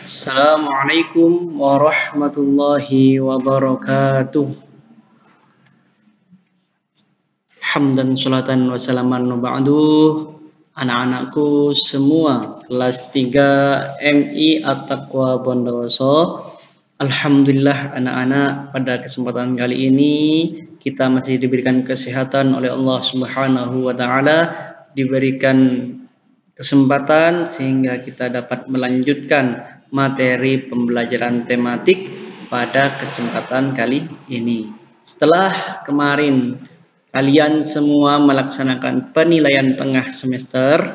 Assalamualaikum warahmatullahi wabarakatuh. Hamdan salatan wa salaman wa ba'du. Anak-anakku semua kelas 3 MI At-Taqwa Bondowoso. Alhamdulillah anak-anak, pada kesempatan kali ini kita masih diberikan kesehatan oleh Allah Subhanahu wa taala, diberikan kesempatan sehingga kita dapat melanjutkan materi pembelajaran tematik pada kesempatan kali ini. Setelah kemarin kalian semua melaksanakan penilaian tengah semester,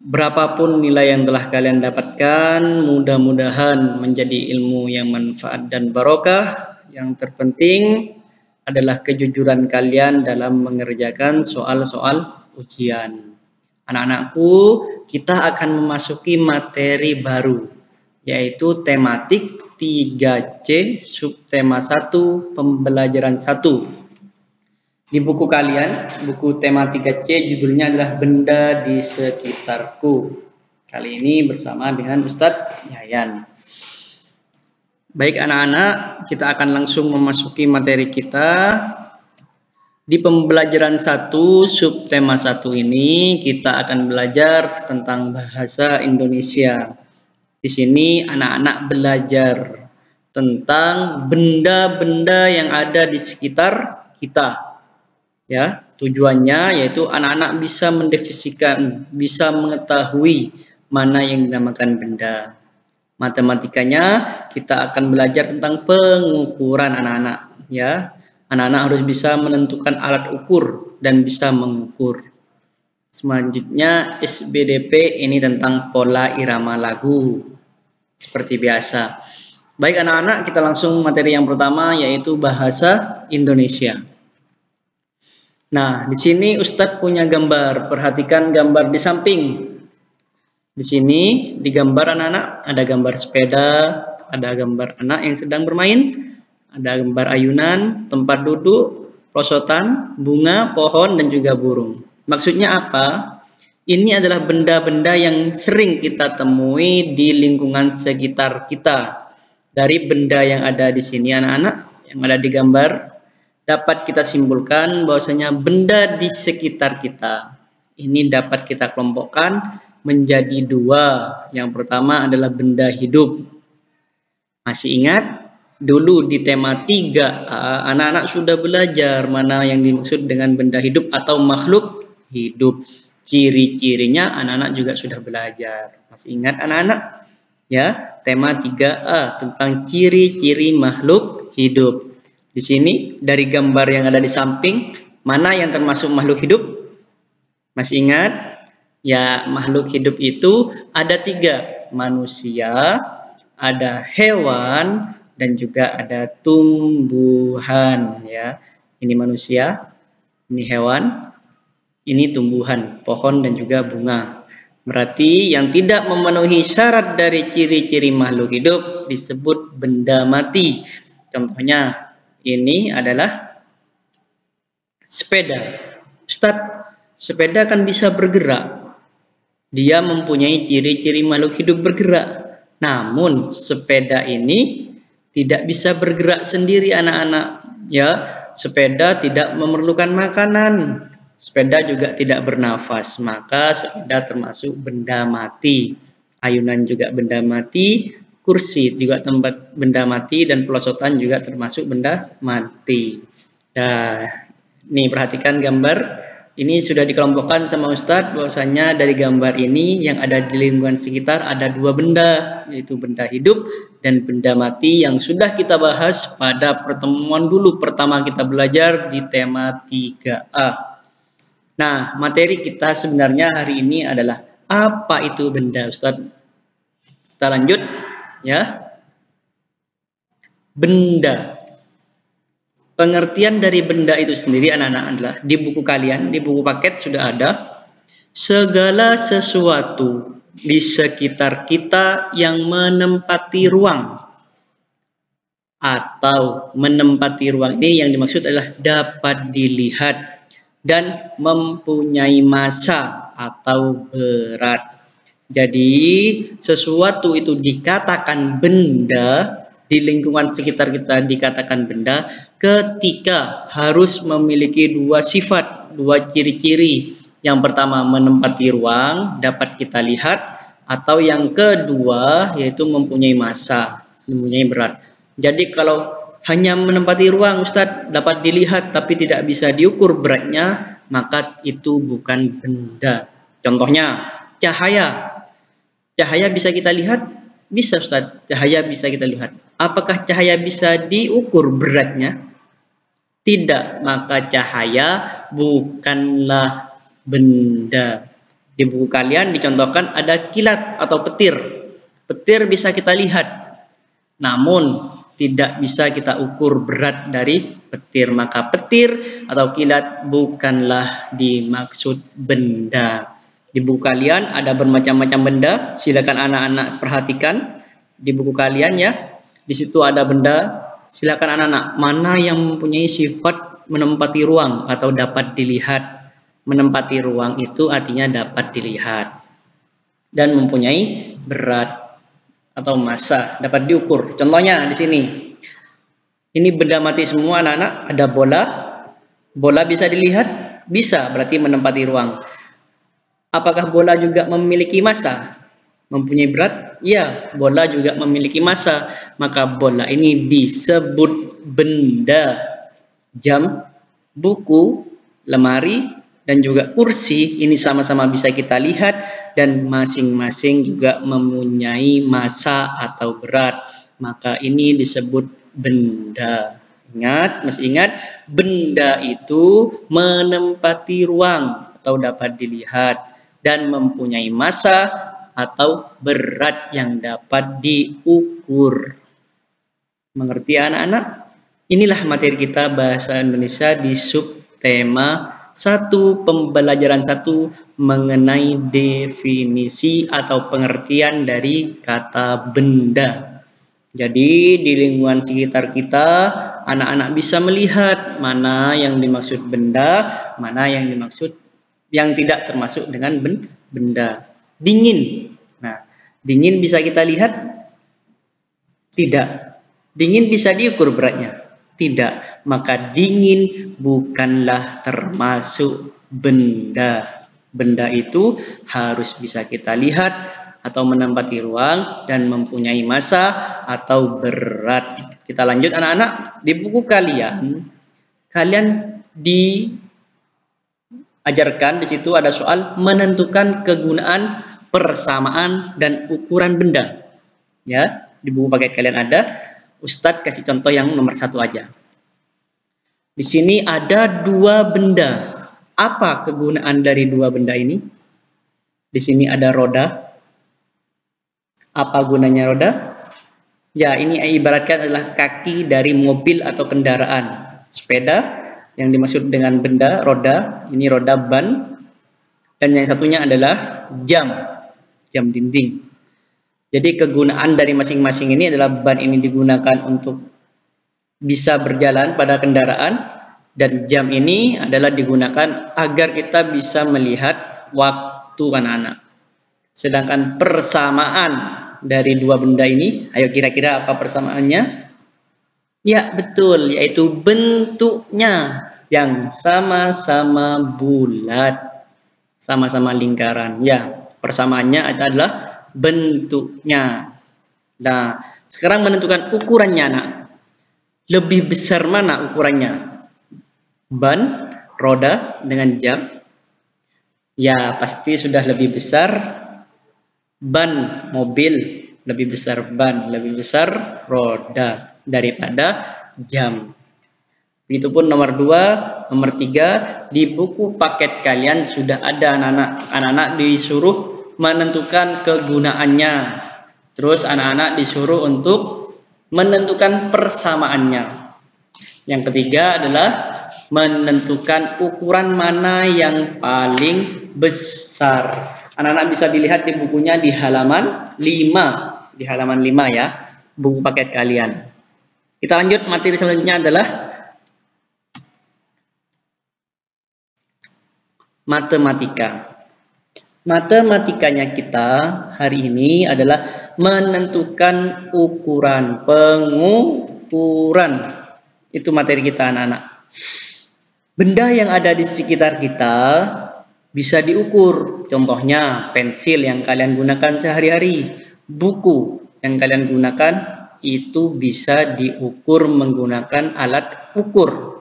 berapapun nilai yang telah kalian dapatkan, mudah-mudahan menjadi ilmu yang manfaat dan barokah. Yang terpenting adalah kejujuran kalian dalam mengerjakan soal-soal ujian. Anak-anakku, kita akan memasuki materi baru, yaitu tematik 3C subtema 1 pembelajaran 1. Di buku kalian, buku tema 3C judulnya adalah Benda di Sekitarku. Kali ini bersama dengan Ustadz Yayan. Baik anak-anak, kita akan langsung memasuki materi kita. Di pembelajaran 1 subtema 1 ini kita akan belajar tentang bahasa Indonesia. Di sini anak-anak belajar tentang benda-benda yang ada di sekitar kita. Ya, tujuannya yaitu anak-anak bisa mendefinisikan, bisa mengetahui mana yang dinamakan benda. Matematikanya kita akan belajar tentang pengukuran anak-anak, ya. Anak-anak harus bisa menentukan alat ukur dan bisa mengukur. Selanjutnya SBDP ini tentang pola irama lagu. Seperti biasa. Baik anak-anak, kita langsung materi yang pertama yaitu bahasa Indonesia. Nah, di sini Ustadz punya gambar. Perhatikan gambar di samping. Di sini di gambar anak-anak ada gambar sepeda, ada gambar anak yang sedang bermain. Ada gambar ayunan, tempat duduk, pelosotan, bunga, pohon, dan juga burung. Maksudnya apa? Ini adalah benda-benda yang sering kita temui di lingkungan sekitar kita. Dari benda yang ada di sini anak-anak, yang ada di gambar, dapat kita simpulkan bahwasanya benda di sekitar kita. Ini dapat kita kelompokkan menjadi dua. Yang pertama adalah benda hidup. Masih ingat? Dulu di tema 3A, anak-anak sudah belajar mana yang dimaksud dengan benda hidup atau makhluk hidup. Ciri-cirinya anak-anak juga sudah belajar. Masih ingat anak-anak? Ya, tema 3A tentang ciri-ciri makhluk hidup. Di sini dari gambar yang ada di samping, mana yang termasuk makhluk hidup? Masih ingat? Ya, makhluk hidup itu ada 3. Manusia, ada hewan, dan juga ada tumbuhan, ya. Ini manusia, ini hewan, ini tumbuhan, pohon dan juga bunga. Berarti yang tidak memenuhi syarat dari ciri-ciri makhluk hidup disebut benda mati. Contohnya ini adalah sepeda. Ustadz, sepeda kan bisa bergerak. Dia mempunyai ciri-ciri makhluk hidup bergerak. Namun sepeda ini tidak bisa bergerak sendiri anak-anak, ya. Sepeda tidak memerlukan makanan. Sepeda juga tidak bernafas, maka sepeda termasuk benda mati. Ayunan juga benda mati, kursi juga tempat benda mati, dan pelosotan juga termasuk benda mati. Nah, nih perhatikan gambar. Ini sudah dikelompokkan sama Ustadz bahwasanya dari gambar ini yang ada di lingkungan sekitar ada 2 benda, yaitu benda hidup dan benda mati yang sudah kita bahas pada pertemuan dulu pertama kita belajar di tema 3A. Nah, materi kita sebenarnya hari ini adalah apa itu benda, Ustadz? Kita lanjut, ya. Benda. Pengertian dari benda itu sendiri anak-anak adalah di buku kalian, di buku paket sudah ada segala sesuatu di sekitar kita yang menempati ruang. Atau menempati ruang ini yang dimaksud adalah dapat dilihat dan mempunyai massa atau berat. Jadi, sesuatu itu dikatakan benda, di lingkungan sekitar kita dikatakan benda, ketika harus memiliki dua sifat, dua ciri-ciri. Yang pertama, menempati ruang, dapat kita lihat, atau yang kedua, yaitu mempunyai massa, mempunyai berat. Jadi, kalau hanya menempati ruang, Ustadz, dapat dilihat tapi tidak bisa diukur beratnya, maka itu bukan benda. Contohnya, cahaya. Cahaya bisa kita lihat? Bisa, Ustaz. Cahaya bisa kita lihat. Apakah cahaya bisa diukur beratnya? Tidak, maka cahaya bukanlah benda. Di buku kalian dicontohkan ada kilat atau petir. Petir bisa kita lihat, namun tidak bisa kita ukur berat dari petir. Maka petir atau kilat bukanlah dimaksud benda. Di buku kalian ada bermacam-macam benda. Silakan anak-anak perhatikan di buku kalian ya. Di situ ada benda. Silakan anak-anak, mana yang mempunyai sifat menempati ruang atau dapat dilihat. Menempati ruang itu artinya dapat dilihat dan mempunyai berat atau massa, dapat diukur. Contohnya di sini. Ini benda mati semua anak-anak. Ada bola. Bola bisa dilihat? Bisa, berarti menempati ruang. Apakah bola juga memiliki massa? Mempunyai berat? Ya, bola juga memiliki massa. Maka bola ini disebut benda. Jam, buku, lemari, dan juga kursi ini sama-sama bisa kita lihat dan masing-masing juga mempunyai massa atau berat. Maka ini disebut benda. Ingat, masih ingat? Benda itu menempati ruang atau dapat dilihat dan mempunyai massa atau berat yang dapat diukur. Mengerti anak-anak? Inilah materi kita bahasa Indonesia di subtema 1 pembelajaran 1 mengenai definisi atau pengertian dari kata benda. Jadi di lingkungan sekitar kita anak-anak bisa melihat mana yang dimaksud benda, mana yang dimaksud yang tidak termasuk dengan benda. Dingin. Nah, dingin bisa kita lihat? Tidak. Dingin bisa diukur beratnya? Tidak. Maka dingin bukanlah termasuk benda. Benda itu harus bisa kita lihat atau menempati ruang dan mempunyai massa atau berat. Kita lanjut anak-anak. Di buku kalian ajarkan di situ ada soal menentukan kegunaan, persamaan, dan ukuran benda. Ya, di buku paket kalian ada. Ustadz kasih contoh yang nomor 1 aja. Di sini ada 2 benda. Apa kegunaan dari 2 benda ini? Di sini ada roda. Apa gunanya roda? Ya, ini ibaratkan adalah kaki dari mobil atau kendaraan. Sepeda. Yang dimaksud dengan benda, roda, ini roda ban, dan yang satunya adalah jam dinding. Jadi kegunaan dari masing-masing ini adalah ban ini digunakan untuk bisa berjalan pada kendaraan, dan jam ini adalah digunakan agar kita bisa melihat waktu anak-anak. Sedangkan persamaan dari 2 benda ini, ayo kira-kira apa persamaannya? Ya, betul, yaitu bentuknya yang sama-sama bulat, sama-sama lingkaran. Ya, persamaannya adalah bentuknya. Nah, sekarang menentukan ukurannya, anak. Lebih besar mana ukurannya? Ban, roda, dengan jam? Ya, pasti sudah lebih besar ban mobil, lebih besar ban, lebih besar roda daripada jam. Begitupun nomor 2, nomor 3, di buku paket kalian sudah ada anak-anak disuruh menentukan kegunaannya. Terus anak-anak disuruh untuk menentukan persamaannya. Yang ketiga adalah menentukan ukuran mana yang paling besar. Anak-anak bisa dilihat di bukunya di halaman 5. Di halaman 5 ya, buku paket kalian. Kita lanjut, materi selanjutnya adalah matematika. Matematikanya kita hari ini adalah menentukan ukuran, pengukuran. Itu materi kita anak-anak. Benda yang ada di sekitar kita bisa diukur. Contohnya pensil yang kalian gunakan sehari-hari, buku yang kalian gunakan itu bisa diukur menggunakan alat ukur.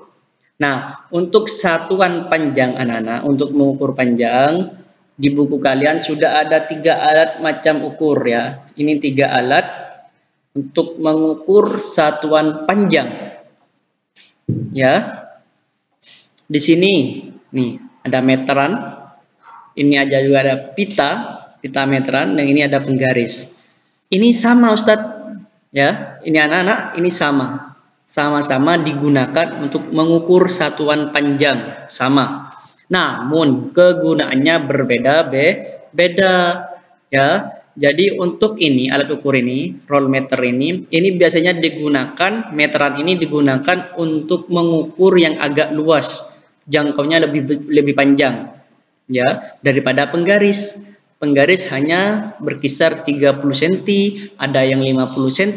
Nah, untuk satuan panjang anak-anak, untuk mengukur panjang, di buku kalian sudah ada 3 alat macam ukur ya. Ini 3 alat untuk mengukur satuan panjang. Ya. Di sini nih ada meteran. Ini aja juga ada pita meteran, dan ini ada penggaris. Ini sama Ustadz. Ya, ini anak-anak, ini sama. Sama-sama digunakan untuk mengukur satuan panjang, sama. Namun kegunaannya berbeda-beda ya. Jadi untuk ini alat ukur ini, roll meter ini biasanya digunakan, meteran ini digunakan untuk mengukur yang agak luas, jangkaunya lebih panjang ya daripada penggaris. Penggaris hanya berkisar 30 cm, ada yang 50 cm,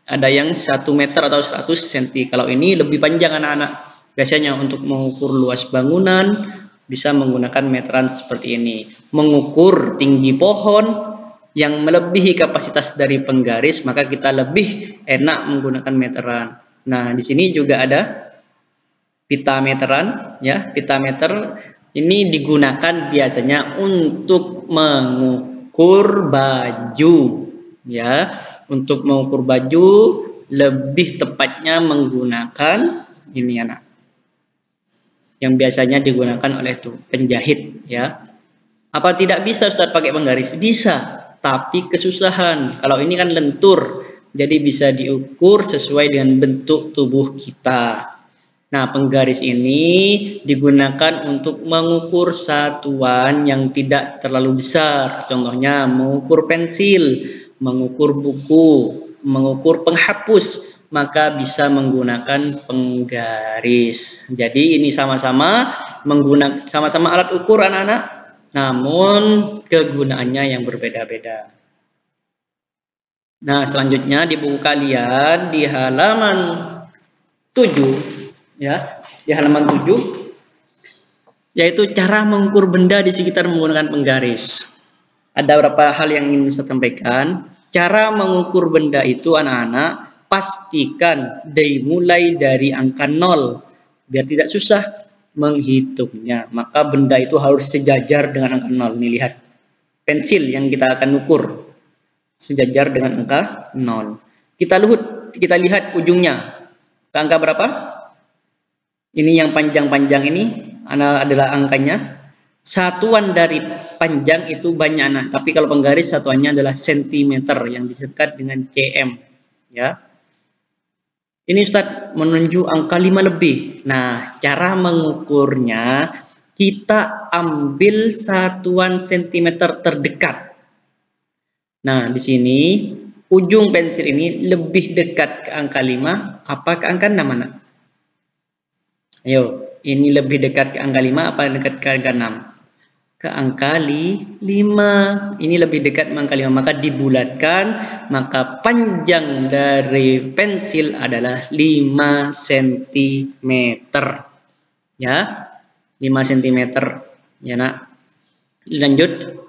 ada yang 1 meter atau 100 cm. Kalau ini lebih panjang anak-anak. Biasanya untuk mengukur luas bangunan bisa menggunakan meteran seperti ini. Mengukur tinggi pohon yang melebihi kapasitas dari penggaris, maka kita lebih enak menggunakan meteran. Nah, di sini juga ada pita meteran ya. Pita meter ini digunakan biasanya untuk mengukur baju ya. Untuk mengukur baju lebih tepatnya menggunakan ini anak, yang biasanya digunakan oleh penjahit ya. Apa tidak bisa Ustadz pakai penggaris? Bisa, tapi kesusahan. Kalau ini kan lentur, jadi bisa diukur sesuai dengan bentuk tubuh kita. Nah, penggaris ini digunakan untuk mengukur satuan yang tidak terlalu besar. Contohnya mengukur pensil, mengukur buku, mengukur penghapus, maka bisa menggunakan penggaris. Jadi ini sama-sama menggunakan sama-sama alat ukur anak-anak, namun kegunaannya yang berbeda-beda. Nah, selanjutnya di buku kalian di halaman 7 ya, di halaman 7 yaitu cara mengukur benda di sekitar menggunakan penggaris. Ada beberapa hal yang ingin saya sampaikan. Cara mengukur benda itu anak-anak, pastikan dimulai dari angka 0 biar tidak susah menghitungnya. Maka benda itu harus sejajar dengan angka 0. Nih lihat, pensil yang kita akan ukur sejajar dengan angka 0. Kita lihat ujungnya ke angka berapa. Ini yang panjang-panjang ini adalah angkanya. Satuan dari panjang itu banyak anak, tapi kalau penggaris satuannya adalah sentimeter yang disingkat dengan cm ya. Ini Ustadz menunjuk angka 5 lebih. Nah, cara mengukurnya kita ambil satuan sentimeter terdekat. Nah, di sini ujung pensil ini lebih dekat ke angka 5 apa ke angka 6 anak? Ayo, ini lebih dekat ke angka 5 apa dekat ke angka 6? Ke angka 5. Ini lebih dekat ke angka 5, maka dibulatkan, maka panjang dari pensil adalah 5 cm ya. 5 cm ya nak. Lanjut.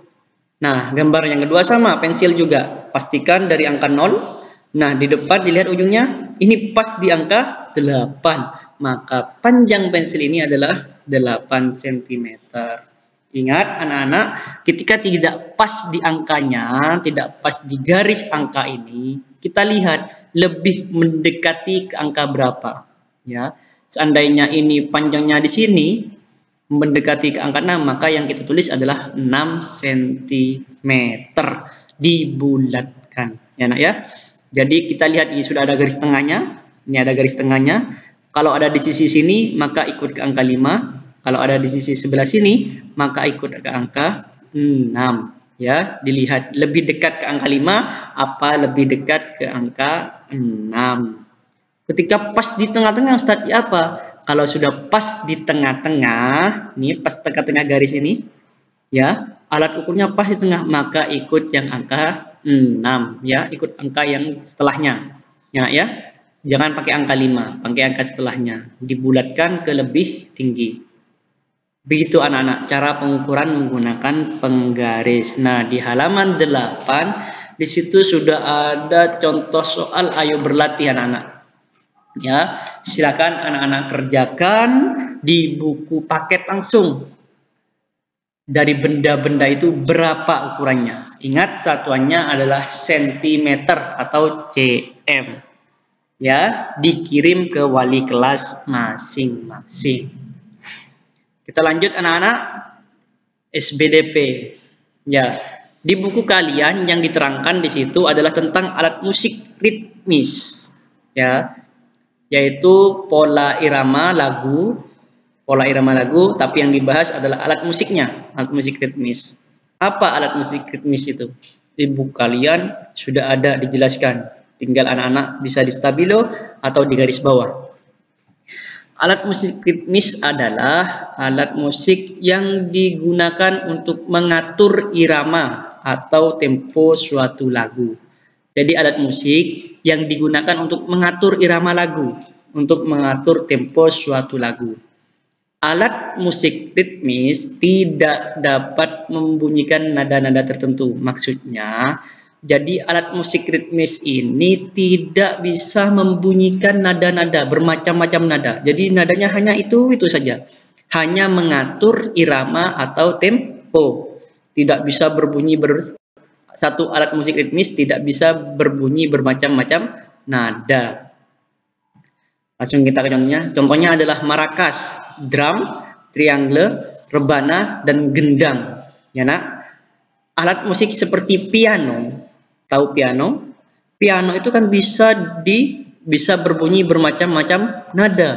Nah, gambar yang kedua sama, pensil juga. Pastikan dari angka 0. Nah, di depan dilihat ujungnya, ini pas di angka 8. Maka panjang pensil ini adalah 8 cm. Ingat anak-anak, ketika tidak pas di angkanya, tidak pas di garis angka ini, kita lihat lebih mendekati ke angka berapa. Ya, seandainya ini panjangnya di sini mendekati ke angka 6, maka yang kita tulis adalah 6 cm. Dibulatkan. Ya, nak ya. Jadi kita lihat ini sudah ada garis tengahnya. Ini ada garis tengahnya. Kalau ada di sisi sini, maka ikut ke angka 5. Kalau ada di sisi sebelah sini, maka ikut ke angka 6. Ya, dilihat lebih dekat ke angka 5 apa lebih dekat ke angka 6. Ketika pas di tengah-tengah Ustadz, ya apa? Kalau sudah pas di tengah-tengah, nih pas tengah-tengah garis ini, ya, alat ukurnya pas di tengah, maka ikut yang angka 6 ya, ikut angka yang setelahnya. Ya. Jangan pakai angka 5, pakai angka setelahnya, dibulatkan ke lebih tinggi. Begitu anak-anak cara pengukuran menggunakan penggaris. Nah, di halaman 8 di situ sudah ada contoh soal, ayo berlatih anak-anak. Ya, silakan anak-anak kerjakan di buku paket langsung. Dari benda-benda itu berapa ukurannya? Ingat satuannya adalah sentimeter atau cm. Ya, dikirim ke wali kelas masing-masing. Kita lanjut anak-anak, SBDP. Ya, di buku kalian yang diterangkan di situ adalah tentang alat musik ritmis. Ya, yaitu pola irama lagu, tapi yang dibahas adalah alat musiknya, alat musik ritmis. Apa alat musik ritmis itu? Di buku kalian sudah ada dijelaskan. Tinggal anak-anak bisa di stabilo atau di garis bawah. Alat musik ritmis adalah alat musik yang digunakan untuk mengatur irama atau tempo suatu lagu. Jadi alat musik yang digunakan untuk mengatur irama lagu, untuk mengatur tempo suatu lagu. Alat musik ritmis tidak dapat membunyikan nada-nada tertentu. Maksudnya, jadi alat musik ritmis ini tidak bisa membunyikan nada-nada, bermacam-macam nada. Jadi nadanya hanya itu saja. Hanya mengatur irama atau tempo. Tidak bisa berbunyi satu alat musik ritmis tidak bisa berbunyi bermacam-macam nada. Langsung kita ke contohnya. Contohnya adalah marakas, drum, triangle, rebana, dan gendang. Ya nak. Alat musik seperti piano. Tahu piano? Piano itu kan bisa berbunyi bermacam-macam nada.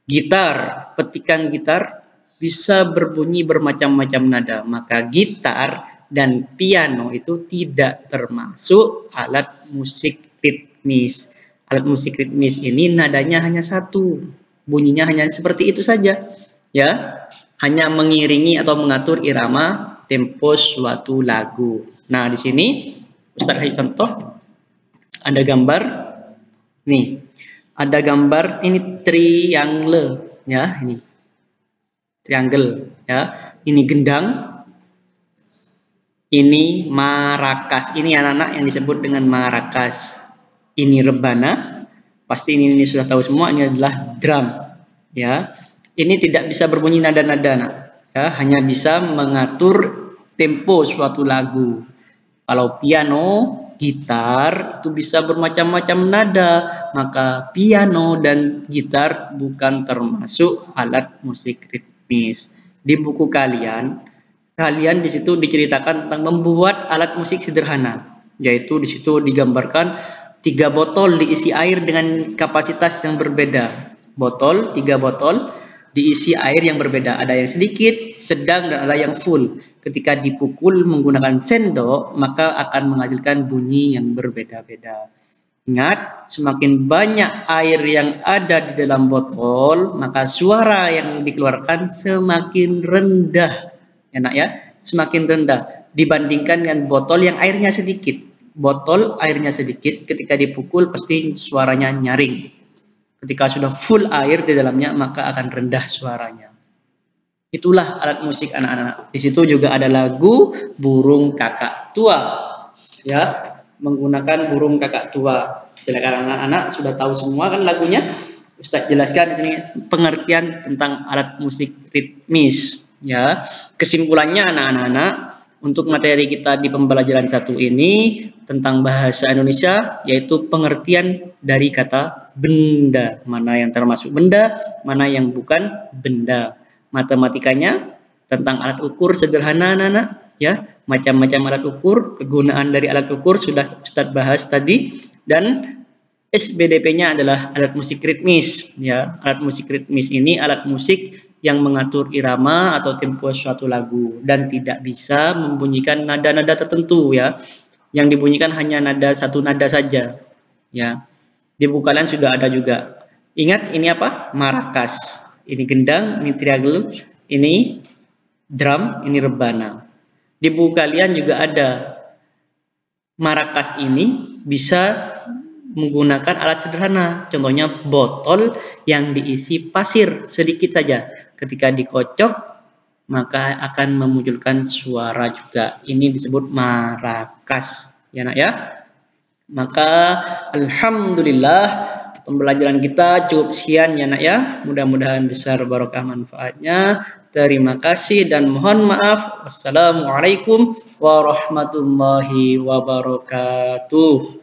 Gitar, petikan gitar bisa berbunyi bermacam-macam nada. Maka gitar dan piano itu tidak termasuk alat musik ritmis. Alat musik ritmis ini nadanya hanya satu, bunyinya hanya seperti itu saja, ya, hanya mengiringi atau mengatur irama tempo suatu lagu. Nah, di sini Ustaz kasih contoh, ada gambar, nih, ada gambar ini triangle, ya, ini triangle, ya, ini gendang, ini marakas, ini anak-anak yang disebut dengan marakas. Ini rebana, pasti ini sudah tahu semua, ini adalah drum, ya. Ini tidak bisa berbunyi nada-nada, ya, hanya bisa mengatur tempo suatu lagu. Kalau piano, gitar itu bisa bermacam-macam nada, maka piano dan gitar bukan termasuk alat musik ritmis. Di buku kalian di situ diceritakan tentang membuat alat musik sederhana, yaitu di situ digambarkan 3 botol diisi air dengan kapasitas yang berbeda. 3 botol diisi air yang berbeda. Ada yang sedikit, sedang, dan ada yang full. Ketika dipukul menggunakan sendok, maka akan menghasilkan bunyi yang berbeda-beda. Ingat, semakin banyak air yang ada di dalam botol, maka suara yang dikeluarkan semakin rendah. Enak ya, semakin rendah dibandingkan dengan botol yang airnya sedikit. Botol airnya sedikit, ketika dipukul pasti suaranya nyaring. Ketika sudah full air di dalamnya, maka akan rendah suaranya. Itulah alat musik anak-anak. Di situ juga ada lagu Burung Kakak Tua, ya, menggunakan burung kakak tua. Silakan anak-anak sudah tahu semua kan lagunya. Ustaz jelaskan di sini pengertian tentang alat musik ritmis, ya. Kesimpulannya anak-anak, untuk materi kita di pembelajaran 1 ini tentang bahasa Indonesia, yaitu pengertian dari kata benda, mana yang termasuk benda, mana yang bukan benda. Matematikanya tentang alat ukur sederhana anak-anak, ya, macam-macam alat ukur, kegunaan dari alat ukur sudah Ustaz bahas tadi, dan SBDP-nya adalah alat musik ritmis, ya. Alat musik ritmis ini alat musik yang mengatur irama atau tempo suatu lagu dan tidak bisa membunyikan nada-nada tertentu, ya. Yang dibunyikan hanya satu nada saja, ya. Di buku kalian sudah ada juga. Ingat ini apa? Marakas. Ini gendang, ini triangle, ini drum, ini rebana. Di buku kalian juga ada. Marakas ini bisa menggunakan alat sederhana, contohnya botol yang diisi pasir sedikit saja. Ketika dikocok, maka akan memunculkan suara juga. Ini disebut marakas, ya nak ya. Maka alhamdulillah pembelajaran kita cukup sekian ya nak ya. Mudah-mudahan besar barokah manfaatnya. Terima kasih dan mohon maaf. Wassalamualaikum warahmatullahi wabarakatuh.